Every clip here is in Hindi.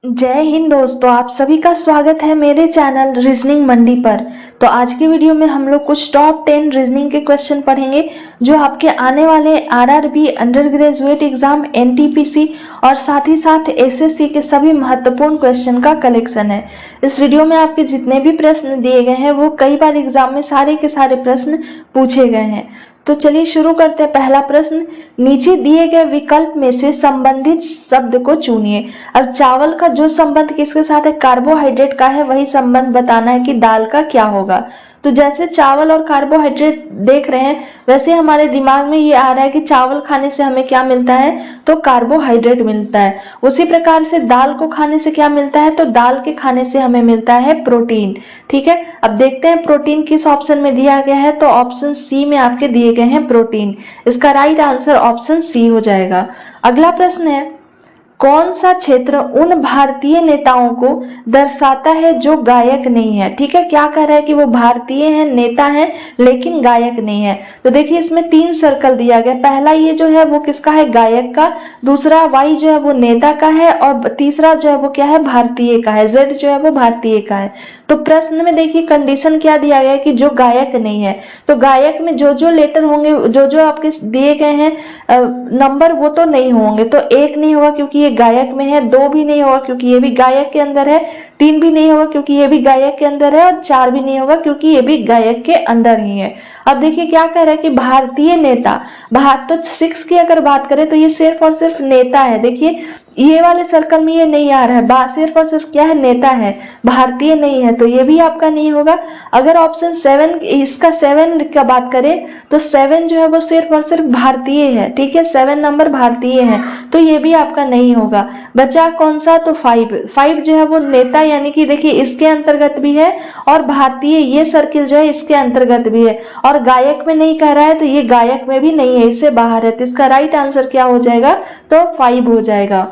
जय हिंद दोस्तों, आप सभी का स्वागत है मेरे चैनल रीजनिंग मंडी पर। तो आज की वीडियो में हम लोग कुछ टॉप 10 रीजनिंग के क्वेश्चन पढ़ेंगे जो आपके आने वाले RRB, under graduate exam, NTPC और साथ ही साथ एसएससी के सभी महत्वपूर्ण क्वेश्चन का कलेक्शन है। इस वीडियो में आपके जितने भी प्रश्न दिए गए हैं वो कई बार एग्जाम में सारे के सारे प्रश्न पूछे गए हैं। तो चलिए शुरू करते हैं। पहला प्रश्न, नीचे दिए गए विकल्प में से संबंधित शब्द को चुनिए। अब चावल का जो संबंध किसके साथ है, कार्बोहाइड्रेट का है, वही संबंध बताना है कि दाल का क्या होगा। तो जैसे चावल और कार्बोहाइड्रेट देख रहे हैं वैसे हमारे दिमाग में ये आ रहा है कि चावल खाने से हमें क्या मिलता है, तो कार्बोहाइड्रेट मिलता है। उसी प्रकार से दाल को खाने से क्या मिलता है, तो दाल के खाने से हमें मिलता है प्रोटीन। ठीक है, अब देखते हैं प्रोटीन किस ऑप्शन में दिया गया है। तो ऑप्शन सी में आपके दिए गए हैं प्रोटीन। इसका राइट आंसर ऑप्शन सी हो जाएगा। अगला प्रश्न है, कौन सा क्षेत्र उन भारतीय नेताओं को दर्शाता है जो गायक नहीं है। ठीक है, क्या कह रहा है कि वो भारतीय हैं, नेता हैं, लेकिन गायक नहीं है। तो देखिए इसमें 3 सर्कल दिया गया। पहला ये जो है वो किसका है, गायक का। दूसरा वाई जो है वो नेता का है और तीसरा जो है वो क्या है, भारतीय का है। जेड जो है वो भारतीय का है। तो प्रश्न में देखिए कंडीशन क्या दिया गया है कि जो गायक नहीं है। तो गायक में जो जो लेटर होंगे, जो जो आपके दिए गए हैं नंबर, वो तो नहीं होंगे। तो 1 नहीं होगा क्योंकि ये गायक में है, 2 भी नहीं होगा क्योंकि ये भी गायक के अंदर है, 3 भी नहीं होगा क्योंकि ये भी गायक के अंदर है और 4 भी नहीं होगा क्योंकि ये भी गायक के अंदर ही है। अब देखिए क्या कह रहा है कि भारतीय नेता। भारत तो 6 की अगर बात करें तो ये सिर्फ और सिर्फ नेता है। देखिए ये वाले सर्कल में ये नहीं आ रहा है, सिर्फ और सिर्फ क्या है, नेता है, भारतीय नहीं है। तो ये भी आपका नहीं होगा। अगर ऑप्शन 7 इसका 7 का बात करें तो 7 जो है वो सिर्फ और सिर्फ भारतीय है। ठीक है, 7 नंबर भारतीय है, तो ये भी आपका नहीं होगा। बचा कौन सा, तो 5 जो है वो नेता, यानी कि देखिए इसके अंतर्गत भी है और भारतीय ये सर्किल जो है इसके अंतर्गत भी है। और गायक में नहीं कह रहा है तो ये गायक में भी नहीं है, इससे बाहर है। तो इसका राइट आंसर क्या हो जाएगा, तो 5 हो जाएगा।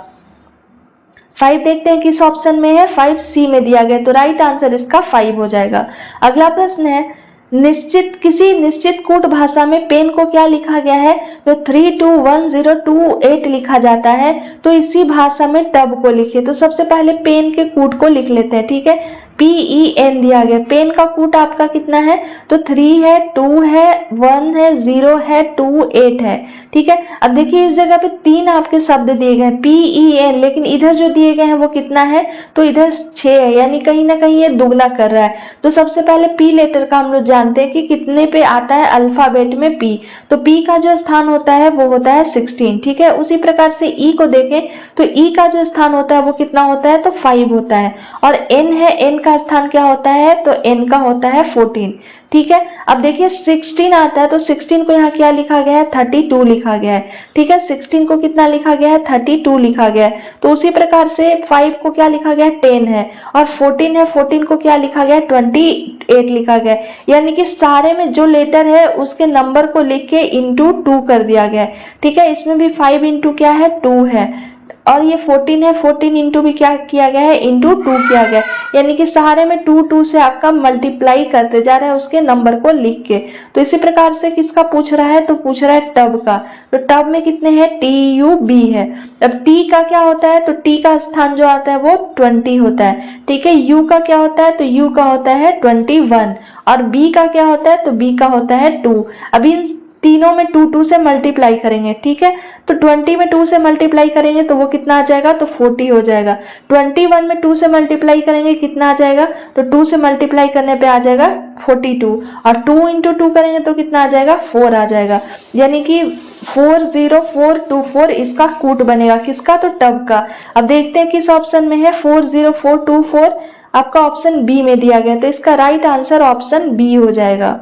5 देखते हैं किस ऑप्शन में है, 5 सी में दिया गया। तो राइट आंसर इसका 5 हो जाएगा। अगला प्रश्न है, किसी निश्चित कूट भाषा में पेन को क्या लिखा गया है, तो 321028 लिखा जाता है। तो इसी भाषा में टब को लिखिए। तो सबसे पहले पेन के कूट को लिख लेते हैं। ठीक है, PEN दिया गया। पेन का कूट आपका कितना है, तो 3 है, 2 है, 1 है, 0 है, 2, 8 है। ठीक है, अब देखिए इस जगह पे 3 आपके शब्द दिए गए हैं PEN, लेकिन इधर जो दिए गए हैं वो कितना है, तो इधर 6 है, यानी कहीं ना कहीं ये दुगना कर रहा है। तो सबसे पहले P लेटर का हम लोग जानते हैं कि कितने पे आता है अल्फाबेट में P। तो P का जो स्थान होता है वो होता है 16। ठीक है, उसी प्रकार से E को देखें तो E का जो स्थान होता है वो कितना होता है, तो 5 होता है। और N है, N का स्थान क्या होता है, तो N का होता है 14। ठीक है, अब देखिए 16 आता है तो 16 को यहाँ क्या लिखा गया है, 32 लिखा गया है। ठीक है, 16 को कितना लिखा गया है, 32 लिखा गया है। तो उसी प्रकार से 5 को क्या लिखा गया है, 10 है, और 14 है, 14 को क्या लिखा गया है, 28 लिखा गया है। यानी कि सारे में जो लेटर है उसके नंबर को लिख के इंटू 2 कर दिया गया है। ठीक है, इसमें भी 5 इंटू क्या है, 2 है, और ये 14 है, 14 इंटू भी क्या किया गया है, इंटू 2 किया गया है। यानी कि सहारे में 2 से आपका मल्टीप्लाई करते जा रहा है उसके नंबर को लिख के। तो इसी प्रकार से किसका पूछ रहा है, तो पूछ रहा है टब का। तो टब में कितने हैं, TUB है। अब T का क्या होता है, तो T का स्थान जो आता है वो 20 होता है। ठीक है, U का क्या होता है, तो U का होता है 21, और B का क्या होता है, तो B का होता है 2। अभी इन तीनों में 2 से मल्टीप्लाई करेंगे। ठीक है, तो 20 में 2 से मल्टीप्लाई करेंगे तो वो कितना आ जाएगा, तो 40 हो जाएगा। 21 में 2 से मल्टीप्लाई करेंगे कितना आ जाएगा, तो 2 से मल्टीप्लाई करने पे आ जाएगा 42, और 2 इंटू 2 करेंगे तो कितना आ जाएगा, 4 आ जाएगा। यानी कि 40424 इसका कूट बनेगा, किसका, तो टब का। अब देखते हैं किस ऑप्शन में है, 40424 आपका ऑप्शन बी में दिया गया। तो इसका राइट आंसर ऑप्शन बी हो जाएगा।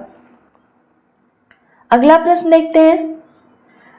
अगला प्रश्न देखते हैं।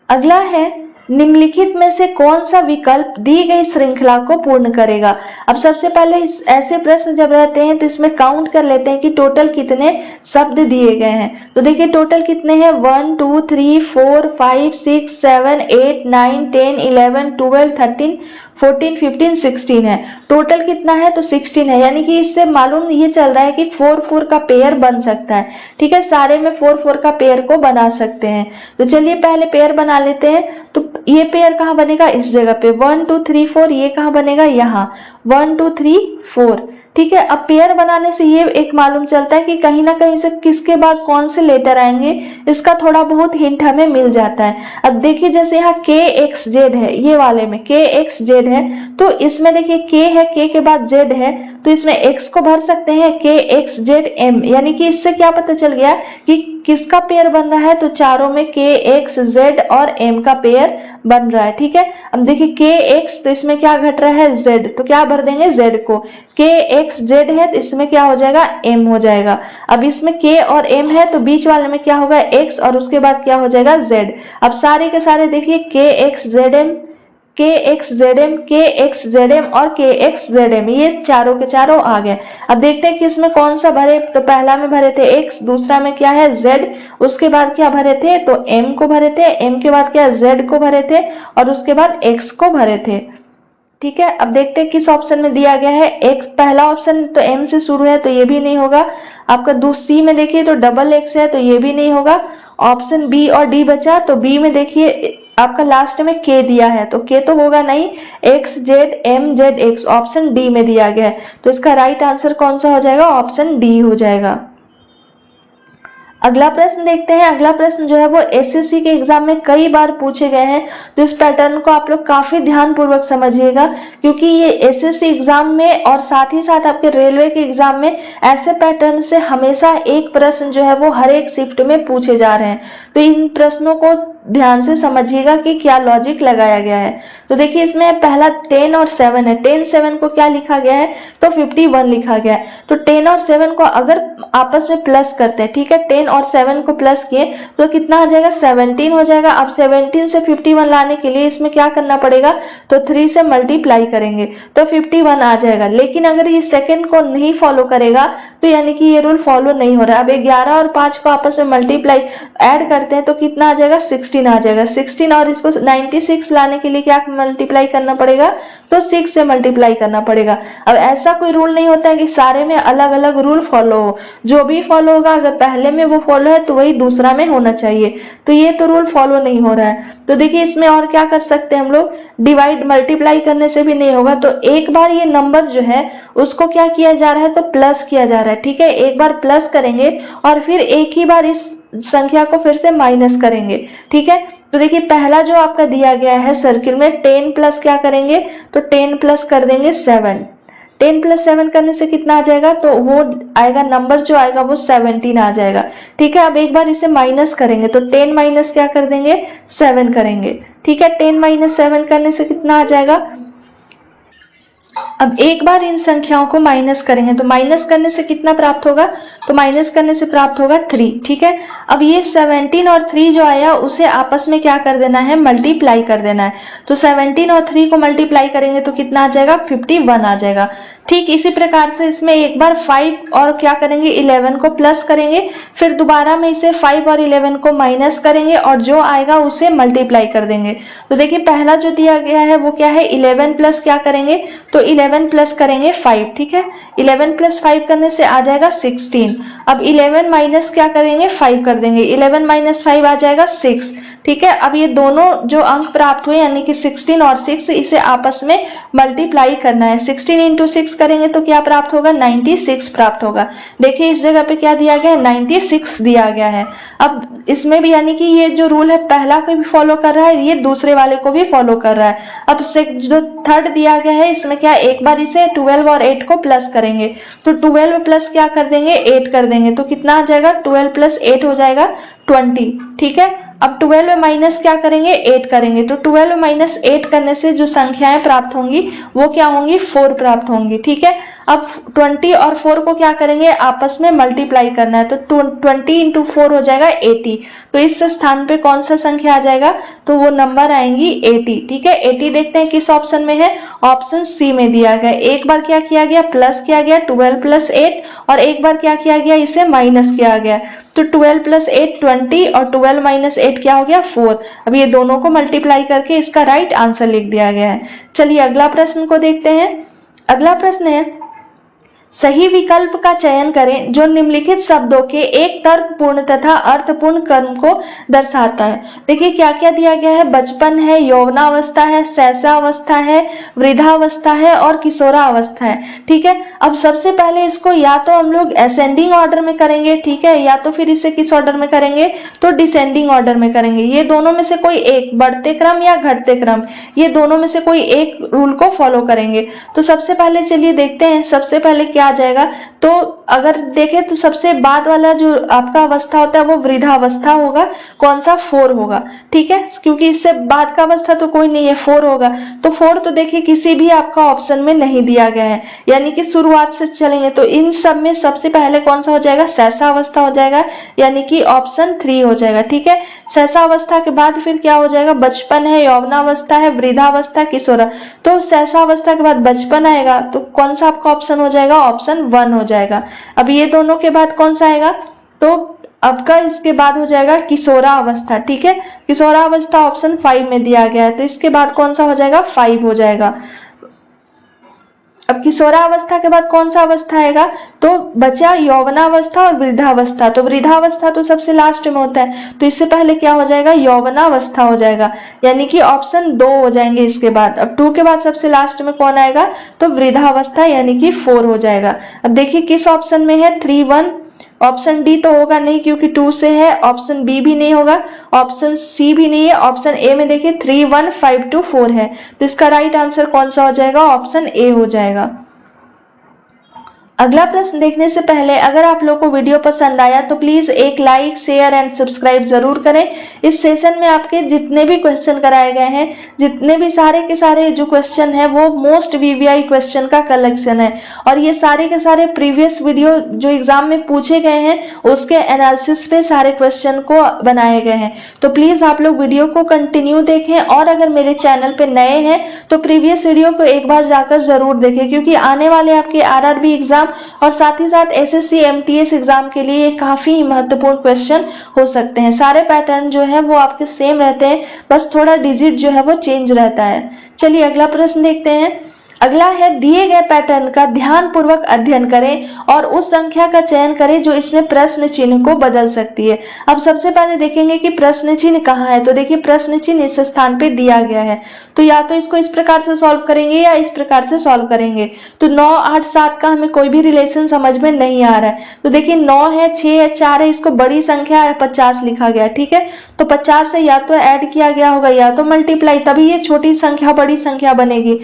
अगला है, निम्नलिखित में से कौन सा विकल्प दी गई श्रृंखला को पूर्ण करेगा। अब सबसे पहले ऐसे प्रश्न जब रहते हैं तो इसमें काउंट कर लेते हैं कि टोटल कितने शब्द दिए गए हैं। तो देखिए टोटल कितने हैं, 1 2 3 4 5 6 7 8 9 10 11 12 13 14, 15, 16 है। टोटल कितना है तो 16 है, यानी कि इससे मालूम ये चल रहा है कि 4 4 का पेयर बन सकता है। ठीक है, सारे में 4 4 का पेयर को बना सकते हैं। तो चलिए पहले पेयर बना लेते हैं। तो ये पेयर कहाँ बनेगा, इस जगह पे 1 2 3 4, ये कहाँ बनेगा, यहाँ 1 2 3 4। ठीक है, अब पेयर बनाने से ये एक मालूम चलता है कि कहीं ना कहीं से किसके बाद कौन से लेटर आएंगे, इसका थोड़ा बहुत हिंट हमें मिल जाता है। अब देखिए जैसे यहाँ के एक्स जेड है, ये वाले में के एक्स जेड है, तो इसमें देखिए के है, के के बाद जेड है, तो इसमें एक्स को भर सकते हैं के एक्स जेड एम, यानी कि इससे क्या पता चल गया कि किसका पेयर बन रहा है, तो चारों में के एक्स जेड और एम का पेयर बन रहा है। ठीक है, अब देखिए के एक्स, तो इसमें क्या घट रहा है, जेड, तो क्या भर देंगे, जेड को। के एक्स जेड है तो इसमें क्या हो जाएगा, एम हो जाएगा। अब इसमें के और एम है तो बीच वाले में क्या होगा, एक्स, और उसके बाद क्या हो जाएगा, जेड। अब सारे के सारे देखिए के एक्स जेड एम, के एक्स जेड एम, के एक्स जेड एम और के एक्स जेड एम, ये चारों के चारों आ गए। अब देखते हैं कि इसमें कौन सा भरे, तो पहला में भरे थे एक्स, दूसरा में क्या है, जेड, उसके बाद क्या भरे थे, तो एम को भरे थे, एम के बाद क्या, जेड को भरे थे, और उसके बाद एक्स को भरे थे। ठीक है, अब देखते हैं किस ऑप्शन में दिया गया है एक्स। पहला ऑप्शन तो एम से शुरू है तो ये भी नहीं होगा। आपका सी में देखिए तो डबल एक्स है तो ये भी नहीं होगा। ऑप्शन बी और डी बचा, तो बी में देखिए आपका लास्ट में के दिया है तो के तो होगा नहीं, X Z M Z X, option D में दिया गया है। तो इसका राइट आंसर कौन सा हो जाएगा, ऑप्शन डी हो जाएगा। अगला प्रश्न देखते हैं। अगला प्रश्न जो है वो एसएससी के एग्जाम में कई बार पूछे गए हैं, तो इस पैटर्न को आप लोग काफी ध्यान पूर्वक समझिएगा, क्योंकि ये एसएससी एग्जाम में और साथ ही साथ आपके रेलवे के एग्जाम में ऐसे पैटर्न से हमेशा एक प्रश्न जो है वो हर एक शिफ्ट में पूछे जा रहे हैं। तो इन प्रश्नों को ध्यान से समझिएगा कि क्या लॉजिक लगाया गया है। तो देखिए इसमें पहला 10 और 7 है, 10 7 को क्या लिखा गया है, तो 51 लिखा गया है। तो 10 और 7 को अगर आपस में प्लस करते हैं, ठीक है, 10 और 7 को प्लस किए तो कितना आ जाएगा, 17 हो जाएगा। अब 17 से 51 लाने के लिए इसमें क्या करना पड़ेगा, तो 3 से मल्टीप्लाई करेंगे तो 51 आ जाएगा। लेकिन अगर ये सेकंड को नहीं फॉलो करेगा तो यानी कि ये रूल फॉलो नहीं हो रहा है। अब 11 और 5 को आपस में मल्टीप्लाई ऐड करते हैं तो कितना आ जाएगा, 16 आ जाएगा। 16 और इसको 96 लाने के लिए क्या मल्टीप्लाई करना पड़ेगा, तो 6 से मल्टीप्लाई करना पड़ेगा। अब ऐसा कोई रूल नहीं होता है कि सारे में अलग अलग रूल फॉलो हो, जो भी फॉलो होगा अगर पहले में वो फॉलो है तो वही दूसरा में होना चाहिए। तो ये तो रूल फॉलो नहीं हो रहा है। तो देखिए इसमें और क्या कर सकते हैं हम लोग, डिवाइड मल्टीप्लाई करने से भी नहीं होगा, तो एक बार ये नंबर जो है उसको क्या किया जा रहा है, तो प्लस किया जा रहा है। ठीक है, एक बार प्लस करेंगे और फिर एक ही बार इस संख्या को फिर से माइनस करेंगे। ठीक है, तो देखिए पहला जो आपका दिया गया है सर्किल में 10 प्लस क्या करेंगे, तो 10 प्लस कर देंगे 7। 10 प्लस 7 करने से कितना आ जाएगा, तो वो आएगा नंबर जो आएगा वो 17 आ जाएगा। ठीक है, अब एक बार इसे माइनस करेंगे तो 10 माइनस क्या कर देंगे, 7 करेंगे। ठीक है, 10 माइनस 7 करने से कितना आ जाएगा। अब एक बार इन संख्याओं को माइनस करेंगे तो माइनस करने से कितना प्राप्त होगा, तो माइनस करने से प्राप्त होगा 3। ठीक है, अब ये 17 और 3 जो आया उसे आपस में क्या कर देना है, मल्टीप्लाई कर देना है। तो 17 और 3 को मल्टीप्लाई करेंगे तो कितना आ जाएगा, 51 आ जाएगा। ठीक इसी प्रकार से इसमें एक बार 5 और क्या करेंगे, 11 को प्लस करेंगे, फिर दोबारा में इसे 5 और 11 को माइनस करेंगे और जो आएगा उसे मल्टीप्लाई कर देंगे। तो देखिए पहला जो दिया गया है वो क्या है, 11 प्लस क्या करेंगे, तो 11 प्लस करेंगे 5। ठीक है, 11 प्लस 5 करने से आ जाएगा 16। अब 11 माइनस क्या करेंगे, 5 कर देंगे, 11 माइनस 5 आ जाएगा 6। ठीक है, अब ये दोनों जो अंक प्राप्त हुए यानी कि 16 और 6, इसे आपस में मल्टीप्लाई करना है। 16 इंटू 6 करेंगे तो क्या प्राप्त होगा, 96 प्राप्त होगा। देखिए इस जगह पे क्या दिया गया है, 96 दिया गया है। अब इसमें भी यानी कि ये जो रूल है पहला को भी फॉलो कर रहा है, ये दूसरे वाले को भी फॉलो कर रहा है। अब जो थर्ड दिया गया है इसमें क्या, एक बार इसे 12 और 8 को प्लस करेंगे तो 12 प्लस क्या कर देंगे, 8 कर देंगे तो कितना आ जाएगा, 12 प्लस 8 हो जाएगा 20। ठीक है, अब 12 में माइनस क्या करेंगे, 8 करेंगे तो 12 माइनस 8 करने से जो संख्याएं प्राप्त होंगी वो क्या होंगी, 4 प्राप्त होंगी। ठीक है, अब 20 और 4 को क्या करेंगे, आपस में मल्टीप्लाई करना है, तो 20 इंटू 4 हो जाएगा 80। तो इस स्थान पे कौन सा संख्या आ जाएगा, तो वो नंबर आएंगी 80। ठीक है, 80 देखते हैं किस ऑप्शन में है, ऑप्शन सी में दिया गया। एक बार क्या किया गया, प्लस किया गया 12 प्लस 8, और एक बार क्या किया गया, इसे माइनस किया गया। तो 12 प्लस 8 20, और 12 माइनस 8 क्या हो गया 4। अब ये दोनों को मल्टीप्लाई करके इसका राइट आंसर लिख दिया गया है। चलिए अगला प्रश्न को देखते हैं। अगला प्रश्न है, सही विकल्प का चयन करें जो निम्नलिखित शब्दों के एक तर्कपूर्ण तथा अर्थपूर्ण क्रम को दर्शाता है। देखिए क्या क्या दिया गया है, बचपन है, यौवनावस्था है, शैशवावस्था है, वृद्धावस्था है और किशोरावस्था है। ठीक है, अब सबसे पहले इसको या तो हम लोग असेंडिंग ऑर्डर में करेंगे, ठीक है, या तो फिर इसे किस ऑर्डर में करेंगे, तो डिसेंडिंग ऑर्डर में करेंगे। ये दोनों में से कोई एक, बढ़ते क्रम या घटते क्रम, ये दोनों में से कोई एक रूल को फॉलो करेंगे। तो सबसे पहले चलिए देखते हैं, सबसे पहले क्या आ जाएगा। तो अगर देखें तो सबसे बाद वाला जो आपका अवस्था होता है वो वृद्धावस्था होगा, कौन सा 4 होगा। ठीक है, क्योंकि इससे बाद का अवस्था तो कोई नहीं है, 4 होगा। तो 4 तो देखिए किसी भी आपका ऑप्शन में नहीं दिया गया है, यानी कि शुरुआत से चलेंगे तो इन सब में सबसे पहले कौन सा हो जाएगा, शैशवावस्था हो जाएगा, यानी कि ऑप्शन 3 हो जाएगा। ठीक है, शैशवावस्था के बाद फिर क्या हो जाएगा, बचपन है, यौवनावस्था है, वृद्धावस्था, किशोरा। तो शैशवावस्था के बाद बचपन आएगा, तो कौन सा आपका ऑप्शन हो जाएगा, ऑप्शन 1 हो जाएगा। अब ये दोनों के बाद कौन सा आएगा, तो आपका इसके बाद हो जाएगा किशोरावस्था। ठीक है, किशोरावस्था ऑप्शन 5 में दिया गया है, तो इसके बाद कौन सा हो जाएगा, 5 हो जाएगा। अब किशोरावस्था के बाद कौन सा अवस्था आएगा, तो बचा यौवनावस्था और वृद्धावस्था। तो वृद्धावस्था तो सबसे लास्ट में होता है, तो इससे पहले क्या हो जाएगा, यौवनावस्था हो जाएगा, यानी कि ऑप्शन 2 हो जाएंगे इसके बाद। अब 2 के बाद सबसे लास्ट में कौन आएगा, तो वृद्धावस्था, यानी कि 4 हो जाएगा। अब देखिए किस ऑप्शन में है, 3 1, ऑप्शन डी तो होगा नहीं क्योंकि 2 से है, ऑप्शन बी भी नहीं होगा, ऑप्शन सी भी नहीं है, ऑप्शन ए में देखिए 3 1 5 2 4 है, तो इसका राइट आंसर कौन सा हो जाएगा, ऑप्शन ए हो जाएगा। अगला प्रश्न देखने से पहले अगर आप लोग को वीडियो पसंद आया तो प्लीज एक लाइक, शेयर एंड सब्सक्राइब जरूर करें। इस सेशन में आपके जितने भी क्वेश्चन कराए गए हैं, जितने भी सारे के सारे जो क्वेश्चन है वो मोस्ट वीवीआई क्वेश्चन का कलेक्शन है, और ये सारे के सारे प्रीवियस वीडियो जो एग्जाम में पूछे गए हैं उसके एनालिसिस पे सारे क्वेश्चन को बनाए गए हैं। तो प्लीज आप लोग वीडियो को कंटिन्यू देखें, और अगर मेरे चैनल पे नए हैं तो प्रीवियस वीडियो को एक बार जाकर जरूर देखें, क्योंकि आने वाले आपके आरआरबी एग्जाम और साथ ही साथ एसएससी एमटीएस एग्जाम के लिए काफी महत्वपूर्ण क्वेश्चन हो सकते हैं। सारे पैटर्न जो है वो आपके सेम रहते हैं, बस थोड़ा डिजिट जो है वो चेंज रहता है। चलिए अगला प्रश्न देखते हैं। अगला है, दिए गए पैटर्न का ध्यानपूर्वक अध्ययन करें और उस संख्या का चयन करें जो इसमें प्रश्न चिन्ह को बदल सकती है। अब सबसे पहले देखेंगे कि प्रश्न चिन्ह कहाँ है, तो देखिए प्रश्न चिन्ह इस स्थान पे दिया गया है, तो या तो इसको इस प्रकार से सॉल्व करेंगे या इस प्रकार से सॉल्व करेंगे। तो 9 8 7 का हमें कोई भी रिलेशन समझ में नहीं आ रहा है, तो देखिए 9 है, 6 है, 4 है, इसको बड़ी संख्या है 50 लिखा गया। ठीक है, तो 50 से या तो ऐड किया गया होगा या तो मल्टीप्लाई, तभी ये छोटी संख्या बड़ी संख्या बनेगी।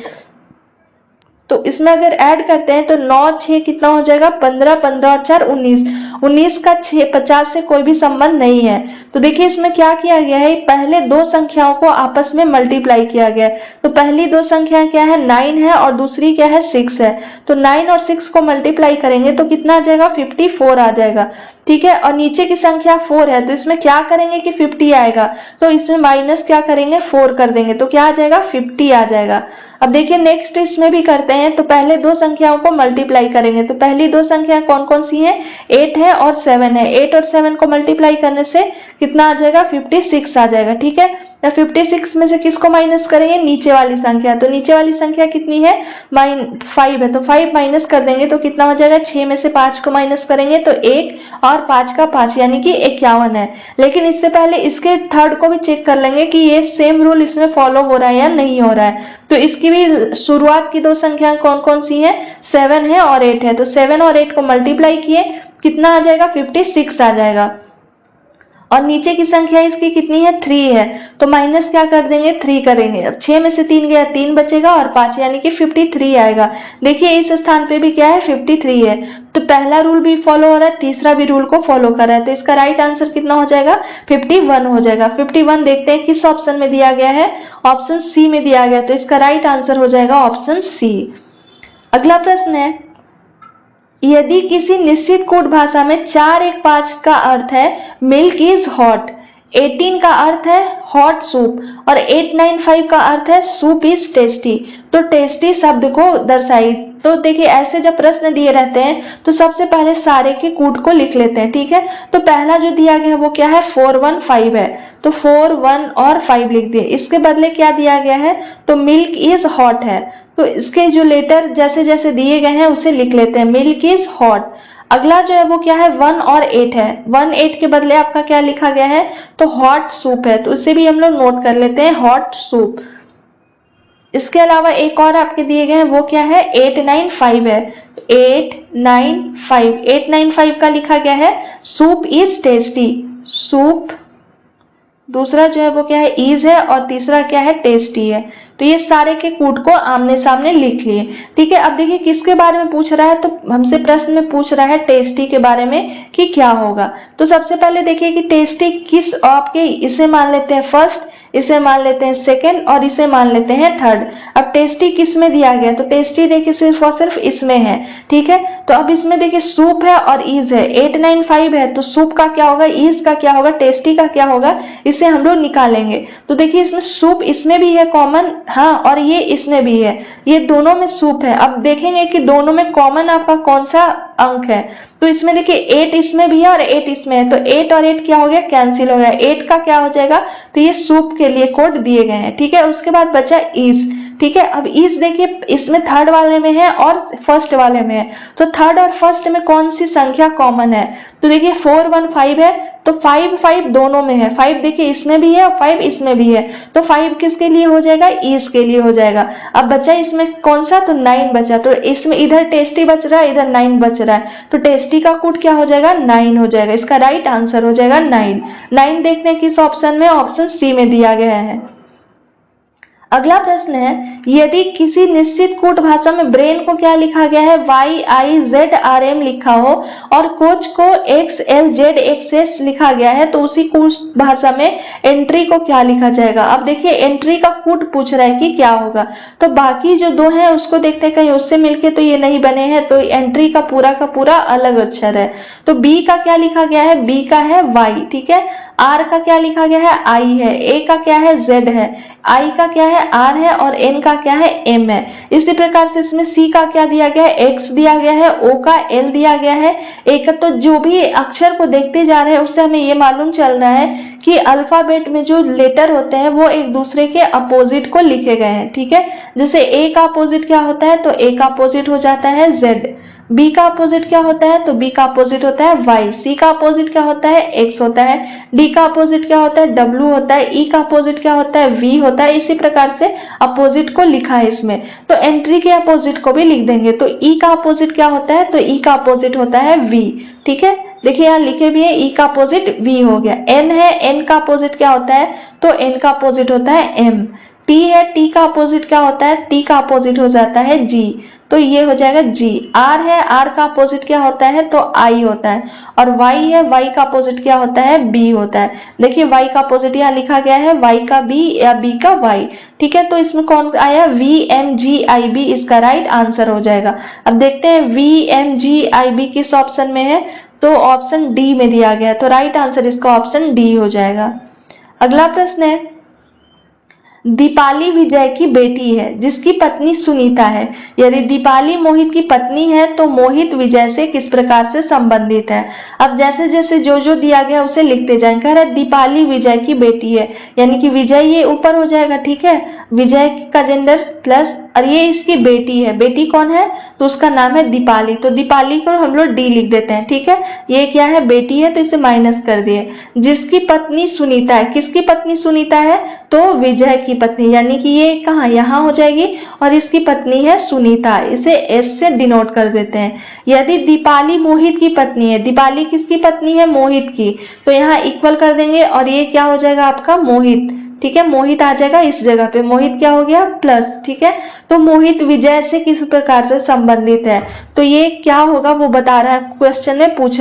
तो इसमें अगर ऐड करते हैं तो 9 6 कितना हो जाएगा, 15 15 और 4 19, 19 का 6 50 से कोई भी संबंध नहीं है। तो देखिए इसमें क्या किया गया है, पहले दो संख्याओं को आपस में मल्टीप्लाई किया गया है। तो पहली दो संख्या क्या है, 9 है और दूसरी क्या है, 6 है। तो 9 और 6 को मल्टीप्लाई करेंगे तो कितना आ जाएगा, 54 आ जाएगा। ठीक है, और नीचे की संख्या 4 है, तो इसमें क्या करेंगे कि 50 आएगा, तो इसमें माइनस क्या करेंगे, 4 कर देंगे, तो क्या आ जाएगा, 50 आ जाएगा। अब देखिए नेक्स्ट इसमें भी करते हैं, तो पहले दो संख्याओं को मल्टीप्लाई करेंगे, तो पहली दो संख्या कौन कौन सी है, 8 है और 7 है। 8 और 7 को मल्टीप्लाई करने से कितना आ जाएगा, 56 आ जाएगा। ठीक है, तो 56 में से किसको माइनस करेंगे, नीचे वाली संख्या, तो नीचे वाली संख्या कितनी है, 5 है, तो 5 माइनस कर देंगे तो कितना हो जाएगा, 6 में से 5 को माइनस करेंगे तो 1 और 5 का 5 यानी कि 51 है। लेकिन इससे पहले इसके थर्ड को भी चेक कर लेंगे कि ये सेम रूल इसमें फॉलो हो रहा है या नहीं हो रहा है। तो इसकी भी शुरुआत की दो संख्या कौन कौन सी है, 7 है और 8 है, तो 7 और 8 को मल्टीप्लाई किए कितना आ जाएगा, 56 आ जाएगा। और नीचे की संख्या इसकी कितनी है, 3 है, तो माइनस क्या कर देंगे, 3 करेंगे। अब 6 में से 3 गया, 3 बचेगा और 5 यानी कि 53 आएगा। देखिए इस स्थान पे भी क्या है, 53 है, तो पहला रूल भी फॉलो हो रहा है, तीसरा भी रूल को फॉलो कर रहा है, तो इसका राइट आंसर कितना हो जाएगा, 51 हो जाएगा। 51 देखते हैं किस ऑप्शन में दिया गया है, ऑप्शन सी में दिया गया, तो इसका राइट आंसर हो जाएगा ऑप्शन सी। अगला प्रश्न है, यदि किसी निश्चित कोड भाषा में 4 1 5 का अर्थ है मिल्क इज हॉट, 18 का अर्थ है हॉट सूप और 895 का अर्थ है सूप इज टेस्टी, तो टेस्टी शब्द को दर्शाई। तो देखिए ऐसे जब प्रश्न दिए रहते हैं तो सबसे पहले सारे के कूट को लिख लेते हैं, ठीक है। तो पहला जो दिया गया है वो क्या है 4 1 5 है, तो 4 1 और 5 लिख दिए। इसके बदले क्या दिया गया है तो मिल्क इज हॉट है, तो इसके जो लेटर जैसे जैसे दिए गए हैं उसे लिख लेते हैं, मिल्क इज हॉट। अगला जो है वो क्या है 1 और 8 है, 1 8 के बदले आपका क्या लिखा गया है तो हॉट सूप है, तो उसे भी हम लोग नोट कर लेते हैं हॉट सूप। इसके अलावा एक और आपके दिए गए हैं वो क्या है 895 है, 895 का लिखा गया है सूप इज टेस्टी, सूप। दूसरा जो है वो क्या है इज है और तीसरा क्या है टेस्टी है। तो ये सारे के कूट को आमने सामने लिख लिए, ठीक है। अब देखिए किसके बारे में पूछ रहा है, तो हमसे प्रश्न में पूछ रहा है टेस्टी के बारे में कि क्या होगा। तो सबसे पहले देखिए कि टेस्टी किस, आपके इसे मान लेते हैं फर्स्ट, इसे मान लेते हैं सेकंड और इसे मान लेते हैं थर्ड। अब टेस्टी किस में दिया गया, तो टेस्टी देखिए सिर्फ और सिर्फ इसमें है, ठीक है। तो अब इसमें देखिए सूप है और ईज है, 895 है, तो सूप का क्या होगा, ईज का क्या होगा, टेस्टी का क्या होगा, इसे हम लोग निकालेंगे। तो देखिए इसमें सूप इसमें भी है कॉमन, हाँ, और ये इसमें भी है, ये दोनों में सूप है। अब देखेंगे कि दोनों में कॉमन आपका कौन सा अंक है, तो इसमें देखिए 8 इसमें भी है और 8 इसमें है, तो 8 और 8 क्या हो गया कैंसिल हो गया, 8 का क्या हो जाएगा तो ये सूप के लिए कोड दिए गए हैं, ठीक है। उसके बाद बचा इज, ठीक है। अब इज देखिए इसमें थर्ड वाले में है और फर्स्ट वाले में है, तो थर्ड और फर्स्ट में कौन सी संख्या कॉमन है, तो देखिए 4 1 5 है, तो 5 5 दोनों में है, 5 देखिए इसमें भी है और 5 इसमें भी है, तो 5 किसके लिए हो जाएगा इज के लिए हो जाएगा। अब बचा इसमें कौन सा, तो 9 बचा, तो इसमें इधर टेस्टी बच रहा है इधर 9 बच रहा है, तो टेस्टी का कोड क्या हो जाएगा 9 हो जाएगा, इसका राइट आंसर हो जाएगा 9। 9 देखते हैं किस ऑप्शन में, ऑप्शन सी में दिया गया है। अगला प्रश्न है यदि किसी निश्चित कूट भाषा में ब्रेन को क्या लिखा गया है YIZRM लिखा हो और कोच को XLZXS लिखा गया है, तो उसी कूट भाषा में एंट्री को क्या लिखा जाएगा। अब देखिए एंट्री का कूट पूछ रहा है कि क्या होगा, तो बाकी जो दो हैं उसको देखते हैं कहीं उससे मिलके तो ये नहीं बने हैं, तो एंट्री का पूरा अलग अक्षर है। तो बी का क्या लिखा गया है, बी का है Y, ठीक है। आर का क्या लिखा गया है आई है, ए का क्या है जेड है, आई का क्या है आर है और एन का क्या है एम है। इसी प्रकार से इसमें सी का क्या दिया गया है एक्स दिया गया है, ओ का एल दिया गया है, एक। तो जो भी अक्षर को देखते जा रहे हैं उससे हमें ये मालूम चल रहा है कि अल्फाबेट में जो लेटर होते हैं वो एक दूसरे के अपोजिट को लिखे गए हैं, ठीक है। जैसे ए का अपोजिट क्या होता है, तो ए का अपोजिट हो जाता है जेड, बी का अपोजिट क्या होता है, तो बी का अपोजिट होता है वाई, सी का अपोजिट क्या होता है एक्स होता है, डी का अपोजिट क्या होता है डब्ल्यू होता है, ई का अपोजिट क्या होता है वी होता है। इसी प्रकार से अपोजिट को लिखा है इसमें, तो एंट्री के अपोजिट को भी लिख देंगे। तो ई का अपोजिट क्या होता है, तो ई का अपोजिट होता है वी, ठीक है। देखिए यहाँ लिखे भी है ई का अपोजिट वी हो गया। एन है, एन का अपोजिट क्या होता है, तो एन का अपोजिट होता है एम। टी है, टी का अपोजिट क्या होता है, टी का अपोजिट हो जाता है जी, तो ये हो जाएगा जी। आर है, आर का अपोजिट क्या होता है, तो आई होता है। और वाई है, वाई का अपोजिट क्या होता है, बी होता है। देखिए वाई का अपोजिट यहाँ लिखा गया है वाई का बी या बी का वाई, ठीक है। तो इसमें कौन आया VMGIB, इसका राइट आंसर हो जाएगा। अब देखते हैं VMGIB किस ऑप्शन में है, तो ऑप्शन डी में दिया गया है, तो राइट आंसर इसका ऑप्शन डी हो जाएगा। अगला प्रश्न है दीपाली विजय की बेटी है जिसकी पत्नी सुनीता है, यदि दीपाली मोहित की पत्नी है तो मोहित विजय से किस प्रकार से संबंधित है। अब जैसे जैसे जो दिया गया उसे लिखते जाएं। कह रहा है दीपाली विजय की बेटी है, यानी कि विजय ये ऊपर हो जाएगा, ठीक है, विजय का जेंडर प्लस, और ये इसकी बेटी है, बेटी कौन है, तो उसका नाम है दीपाली, तो दीपाली को हम लोग डी लिख देते हैं, ठीक है। ये क्या है बेटी है तो इसे माइनस कर दिए। जिसकी पत्नी सुनीता है, किसकी पत्नी सुनीता है, तो विजय की पत्नी, यानी कि ये कहाँ यहाँ हो जाएगी, और इसकी पत्नी है सुनीता, इसे एस से डिनोट कर देते हैं। यदि दीपाली मोहित की पत्नी है, दीपाली किसकी पत्नी है, मोहित की, तो यहाँ इक्वल कर देंगे और ये क्या हो जाएगा आपका मोहित, ठीक है, मोहित आ जाएगा इस जगह पे, मोहित क्या हो गया प्लस, ठीक है। तो मोहित विजय से किस प्रकार से संबंधित है, तो ये क्या होगा वो बता रहा है, क्वेश्चन में पूछ।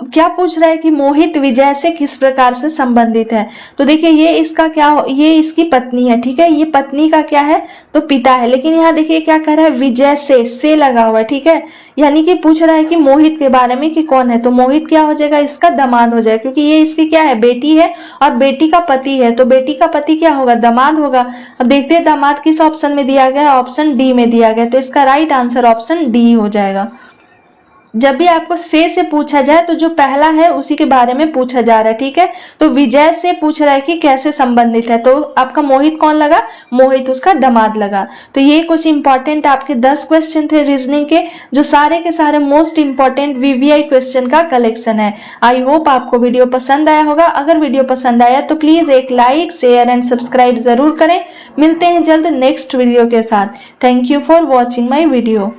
क्या पूछ रहा है कि मोहित विजय से किस प्रकार से संबंधित है। तो देखिए ये इसका क्या हो, ये इसकी पत्नी है, ठीक है, ये पत्नी का क्या है तो पिता है। लेकिन यहाँ देखिए क्या कह रहा है, विजय से लगा हुआ है, ठीक है, यानी कि पूछ रहा है कि मोहित के बारे में कि कौन है। तो मोहित क्या हो जाएगा, इसका दामाद हो जाएगा, क्योंकि ये इसकी क्या है, बेटी है और बेटी का पति है, तो बेटी का पति क्या होगा, दामाद होगा। अब देखते हैं दामाद किस ऑप्शन में दिया गया है, ऑप्शन डी में दिया गया, तो इसका राइट आंसर ऑप्शन डी हो जाएगा। जब भी आपको से पूछा जाए तो जो पहला है उसी के बारे में पूछा जा रहा है, ठीक है। तो विजय से पूछ रहा है कि कैसे संबंधित है, तो आपका मोहित कौन लगा, मोहित उसका दामाद लगा। तो ये कुछ इंपॉर्टेंट आपके 10 क्वेश्चन थे रीजनिंग के, जो सारे के सारे मोस्ट इंपॉर्टेंट वीवीआई क्वेश्चन का कलेक्शन है। आई होप आपको वीडियो पसंद आया होगा। अगर वीडियो पसंद आया तो प्लीज एक लाइक, शेयर एंड सब्सक्राइब जरूर करें। मिलते हैं जल्द नेक्स्ट वीडियो के साथ। Thank you for watching my video.